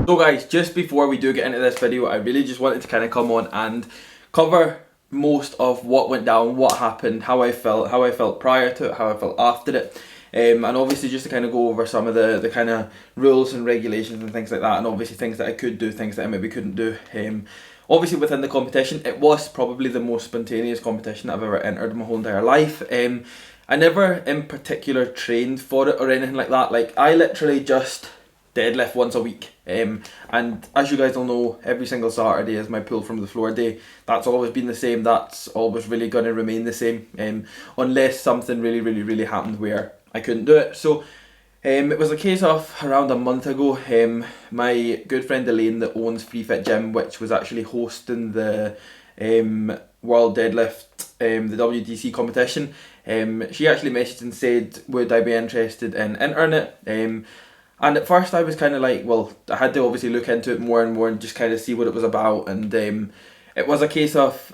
So guys, just before we do get into this video, I really just wanted to kind of come on and cover most of what went down, what happened, how I felt prior to it, how I felt after it. And obviously just to kind of go over some of the kind of rules and regulations and things like that, and obviously things that I could do, things that I maybe couldn't do. Obviously within the competition, it was probably the most spontaneous competition I've ever entered in my whole entire life. I never in particular trained for it or anything like that. Like, I literally just deadlift once a week, and as you guys all know, every single Saturday is my pull from the floor day. That's always been the same, that's always really going to remain the same, unless something really happened where I couldn't do it. So it was a case of around a month ago, my good friend Elaine that owns Free Fit Gym, which was actually hosting the World Deadlift, the WDC competition, she actually messaged and said would I be interested in entering it. And at first I was kind of like, well, I had to obviously look into it more and more and just kind of see what it was about. And it was a case of,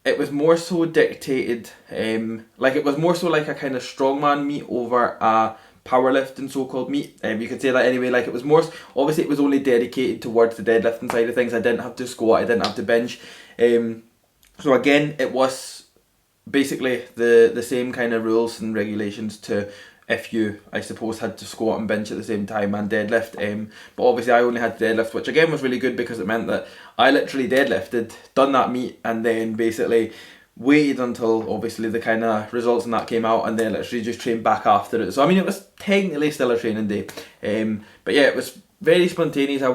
it was more so dictated, like it was more so like a kind of strongman meet over a powerlifting so-called meet. You could say that anyway. Like, it was more, obviously it was only dedicated towards the deadlifting side of things. I didn't have to squat, I didn't have to bench. So again, it was basically the same kind of rules and regulations to if you, I suppose, had to squat and bench at the same time and deadlift. But obviously I only had to deadlift, which again was really good because it meant that I literally deadlifted, done that meet, and then basically waited until obviously the kind of results and that came out, and then literally just trained back after it. So I mean, it was technically still a training day. But yeah, it was very spontaneous. I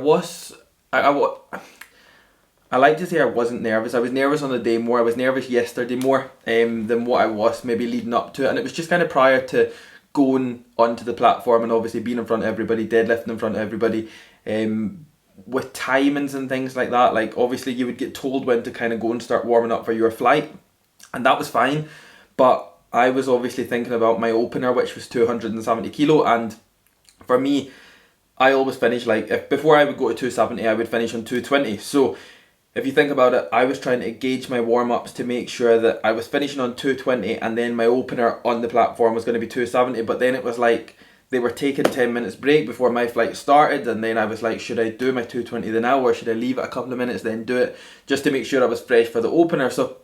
like to say I wasn't nervous. I was nervous on the day more. I was nervous yesterday more than what I was maybe leading up to it. And it was just kind of prior to going onto the platform and obviously being in front of everybody, deadlifting in front of everybody, with timings and things like that. Like, obviously you would get told when to kind of go and start warming up for your flight, and that was fine. But I was obviously thinking about my opener, which was 270 kilo, and for me, I always finish, like, if before I would go to 270, I would finish on 220. So if you think about it, I was trying to gauge my warm-ups to make sure that I was finishing on 220, and then my opener on the platform was going to be 270. But then it was like they were taking 10 minutes break before my flight started, and then I was like, should I do my 220 then now, or should I leave it a couple of minutes then do it, just to make sure I was fresh for the opener? So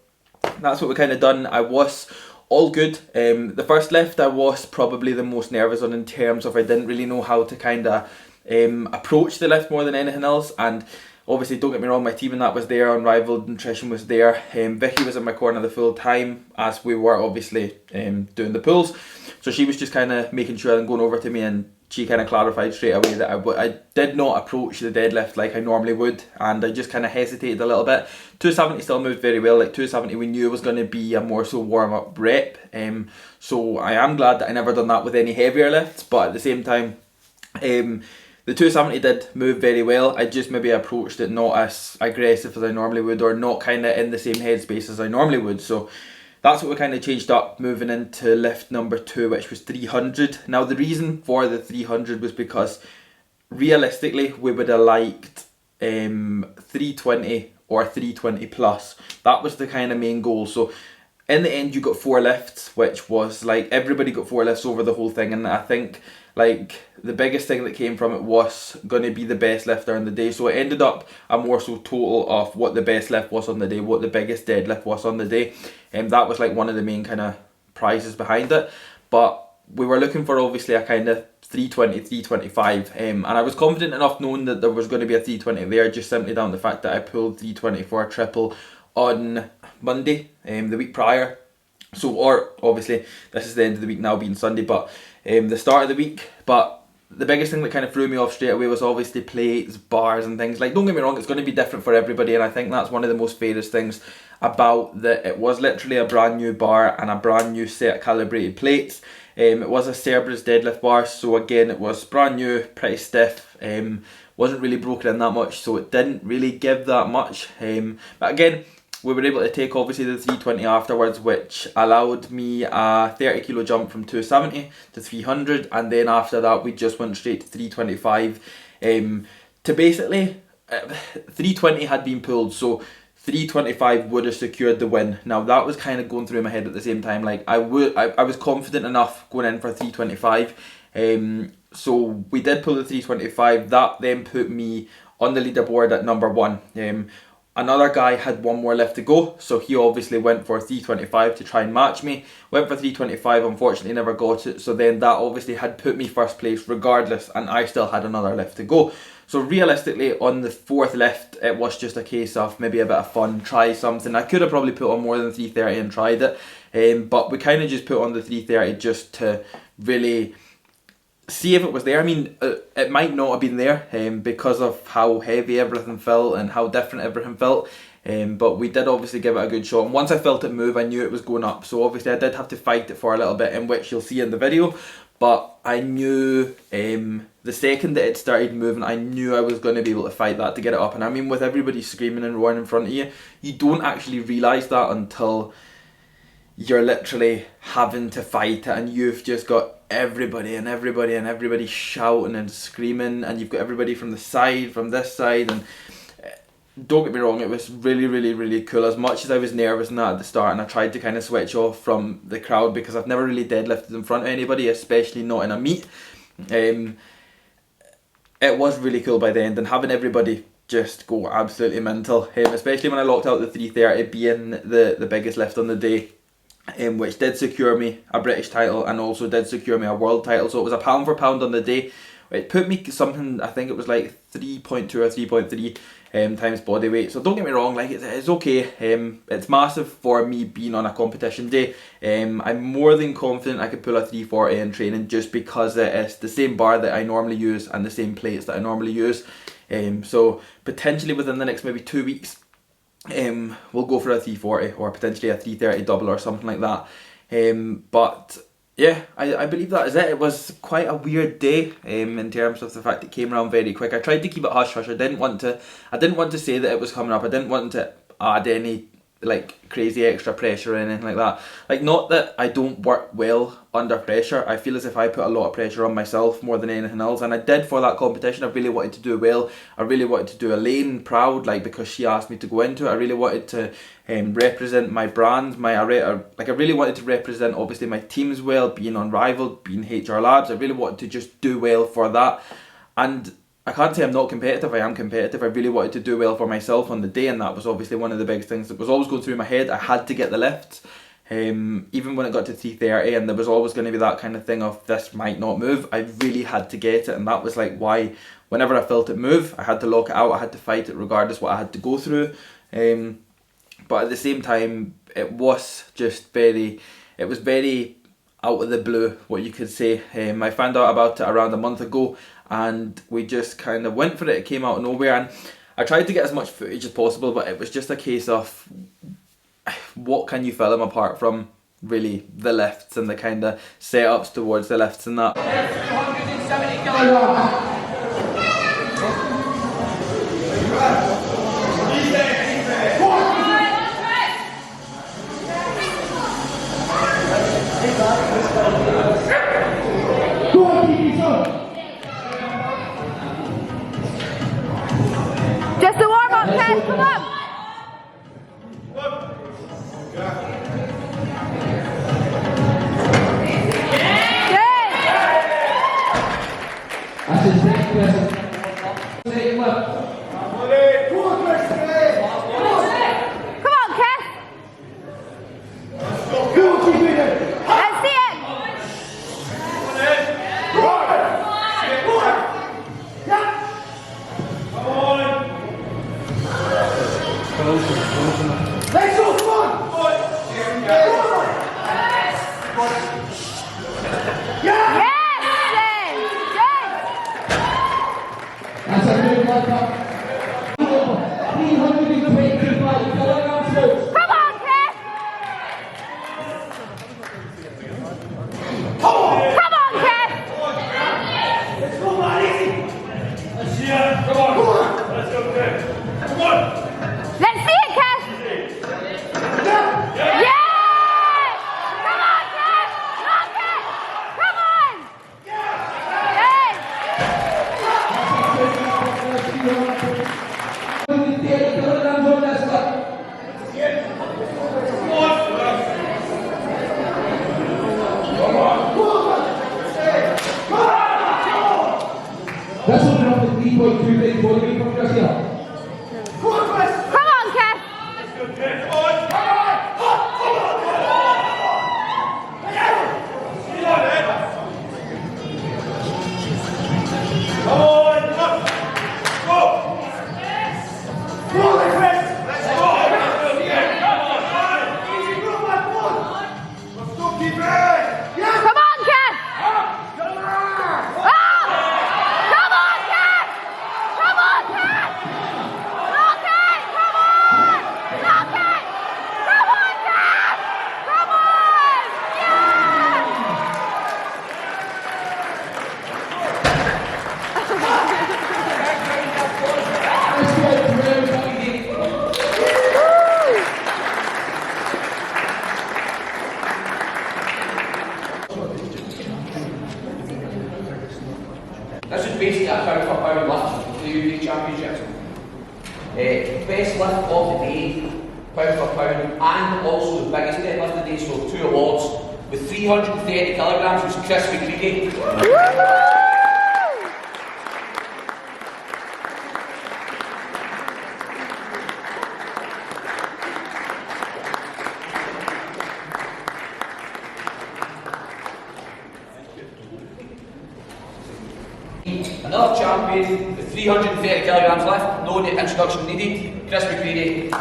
that's what we kind of done. I was all good. The first lift I was probably the most nervous on, in terms of I didn't really know how to kind of approach the lift more than anything else. And obviously, don't get me wrong, my team and that was there, Unrivaled Nutrition was there. Vicky was in my corner the full time, as we were obviously doing the pulls. So she was just kind of making sure and going over to me, and she kind of clarified straight away that I did not approach the deadlift like I normally would, and I just kind of hesitated a little bit. 270 still moved very well. Like, 270 we knew was going to be a more so warm-up rep. So I am glad that I never done that with any heavier lifts, but at the same time, the 270 did move very well. I just maybe approached it not as aggressive as I normally would, or not kind of in the same headspace as I normally would. So that's what we kind of changed up moving into lift number 2, which was 300. Now, the reason for the 300 was because realistically we would have liked 320 or 320 plus. That was the kind of main goal. So in the end you got 4 lifts, which was like, everybody got 4 lifts over the whole thing, and I think like the biggest thing that came from it was going to be the best lifter on the day. So it ended up a more so total of what the best lift was on the day, what the biggest deadlift was on the day, and that was like one of the main kind of prizes behind it. But we were looking for obviously a kind of 320, 325, and I was confident enough knowing that there was going to be a 320 there, just simply down to the fact that I pulled 320 for a triple on Monday, the week prior. So, or obviously this is the end of the week now being Sunday, but the start of the week. But the biggest thing that kind of threw me off straight away was obviously plates, bars and things. Like, don't get me wrong, it's going to be different for everybody, and I think that's one of the most fairest things about that. It was literally a brand new bar and a brand new set of calibrated plates. It was a Cerberus deadlift bar, so again it was brand new, pretty stiff, wasn't really broken in that much, so it didn't really give that much. But again, we were able to take obviously the 320 afterwards, which allowed me a 30 kilo jump from 270 to 300, and then after that we just went straight to 325. To basically 320 had been pulled, so 325 would have secured the win. Now that was kind of going through my head at the same time. Like, I was confident enough going in for 325. So we did pull the 325. That then put me on the leaderboard at number 1. Another guy had one more left to go, so he obviously went for 325 to try and match me. Went for 325, unfortunately never got it, so then that obviously had put me first place regardless, and I still had another left to go. So realistically, on the 4th left, it was just a case of maybe a bit of fun, try something. I could have probably put on more than 330 and tried it, but we kind of just put on the 330 just to really see if it was there. I mean, it might not have been there because of how heavy everything felt and how different everything felt. But we did obviously give it a good shot. And once I felt it move, I knew it was going up. So obviously I did have to fight it for a little bit, in which you'll see in the video. But I knew the second that it started moving, I knew I was going to be able to fight that to get it up. And I mean, with everybody screaming and roaring in front of you, you don't actually realise that until you're literally having to fight it, and you've just got everybody shouting and screaming, and you've got everybody from the side, from this side, and don't get me wrong, it was really cool. As much as I was nervous and that at the start, and I tried to kind of switch off from the crowd because I've never really deadlifted in front of anybody, especially not in a meet, it was really cool by the end, and having everybody just go absolutely mental, especially when I locked out the 330 being the biggest lift on the day, which did secure me a British title and also did secure me a world title. So it was a pound for pound on the day. It put me something, I think it was like 3.2 or 3.3 times body weight. So don't get me wrong, like it's okay. It's massive for me being on a competition day. I'm more than confident I could pull a 340 in training, just because it's the same bar that I normally use and the same plates that I normally use. So potentially within the next maybe 2 weeks, we'll go for a 340 or potentially a 330 double or something like that. But yeah, I believe that is it. It was quite a weird day in terms of the fact it came around very quick. I tried to keep it hush hush. I didn't want to say that it was coming up. I didn't want to add any like crazy extra pressure or anything like that. Like, not that I don't work well under pressure. I feel as if I put a lot of pressure on myself more than anything else, and I did for that competition. I really wanted to do well. I really wanted to do Elaine proud, like, because she asked me to go into it. I really wanted to represent my brand, I really wanted to represent obviously my teams well, being Unrivaled, being HR Labs. I really wanted to just do well for that, and I can't say I'm not competitive. I am competitive. I really wanted to do well for myself on the day, and that was obviously one of the big things that was always going through my head. I had to get the lifts, even when it got to 330, and there was always going to be that kind of thing of this might not move. I really had to get it, and that was like why whenever I felt it move, I had to lock it out. I had to fight it regardless what I had to go through. But at the same time, it was very out of the blue, what you could say. I found out about it around a month ago, and we just kind of went for it. It came out of nowhere, and I tried to get as much footage as possible, but it was just a case of what can you film apart from really the lifts and the kind of setups towards the lifts and that. 270 kilograms. Just a warm up, Ted, come on! Come on, Kev! Let's see it! Let's go, come on! Yes! That's a good workout. 325 kilograms. Come on, Kev! Come on, Kev! Let's go, man, easy. Let's see it. Come on. Let's go, Kev. Come on. Let's see it, Kev! Best lift of the day, pound for pound, and also the biggest deadlift of the day, so 2 awards. With 330 kilograms was Chris McCready. Another champion with 330 kilograms left, no introduction needed, Chris McCready.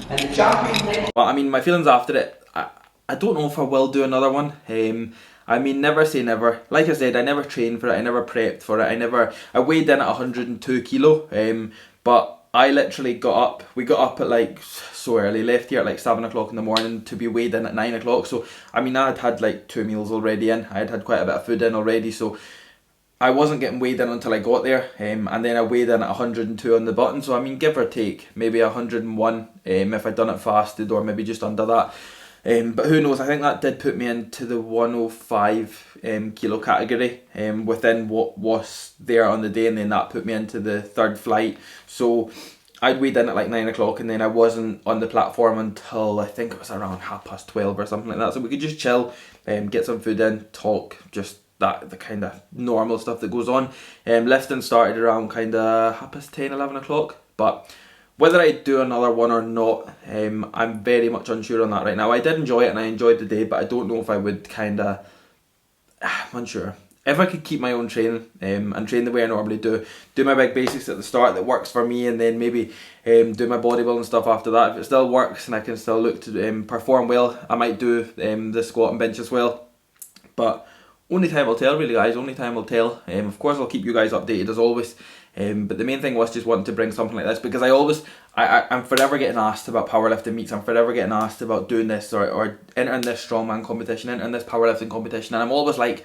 And the champion. Well, I mean, my feelings after it, I don't know if I will do another one. I mean, never say never. Like I said, I never trained for it, I never prepped for it, I weighed in at 102 kilo, but I literally we got up at like so early, left here at like 7 o'clock in the morning to be weighed in at 9 o'clock. So, I mean, I had had like 2 meals already in, I had had quite a bit of food in already, so I wasn't getting weighed in until I got there, and then I weighed in at 102 on the button, so I mean, give or take, maybe 101 if I'd done it fasted, or maybe just under that. But who knows, I think that did put me into the 105 kilo category within what was there on the day, and then that put me into the third flight. So I'd weighed in at like 9 o'clock, and then I wasn't on the platform until I think it was around 12:30 or something like that. So we could just chill, get some food in, talk, just the kind of normal stuff that goes on. Lifting started around kind of 10:30, 11 o'clock, but whether I do another one or not, I'm very much unsure on that right now. I did enjoy it and I enjoyed the day, but I don't know if I would I'm unsure. If I could keep my own training and train the way I normally do my big basics at the start that works for me, and then maybe do my bodybuilding stuff after that. If it still works and I can still look to perform well, I might do the squat and bench as well. But only time will tell, really, guys. Only time will tell. Of course, I'll keep you guys updated as always. But the main thing was just wanting to bring something like this, because I'm forever getting asked about powerlifting meets. I'm forever getting asked about doing this or entering this strongman competition, entering this powerlifting competition, and I'm always like,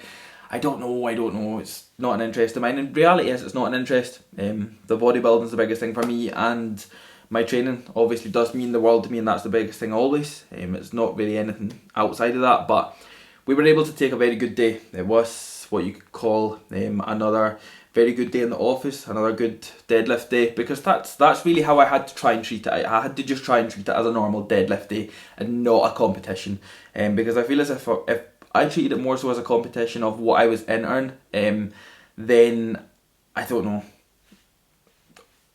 I don't know. It's not an interest of mine. In reality, it's not an interest. The bodybuilding's the biggest thing for me, and my training obviously does mean the world to me, and that's the biggest thing always. It's not really anything outside of that, but we were able to take a very good day. It was what you could call another very good day in the office, another good deadlift day, because that's really how I had to try and treat it. I had to just try and treat it as a normal deadlift day and not a competition. Because I feel as if I treated it more so as a competition of what I was entering, then I don't know.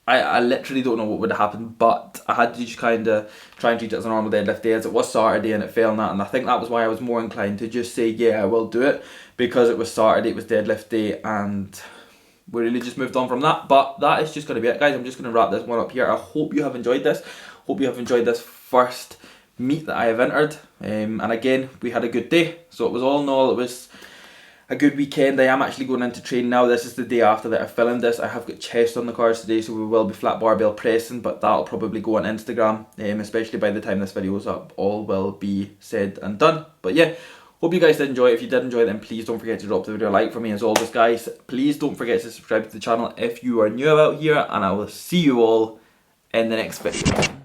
I literally don't know what would have happened, but I had to just kind of try and treat it as a normal deadlift day, as it was Saturday and it fell on that, and I think that was why I was more inclined to just say, yeah, I will do it, because it was Saturday, it was deadlift day, and we really just moved on from that. But that is just going to be it, guys. I'm just going to wrap this one up here. I hope you have enjoyed this. Hope you have enjoyed this first meet that I have entered, and again, we had a good day, so it was all in all, it was a good weekend. I am actually going into training now. This is the day after that I filmed this. I have got chest on the cards today, so we will be flat barbell pressing, but that'll probably go on Instagram, especially by the time this video is up. All will be said and done. But yeah, hope you guys did enjoy it. If you did enjoy it, then please don't forget to drop the video a like for me as always, guys. Please don't forget to subscribe to the channel if you are new about here, and I will see you all in the next video.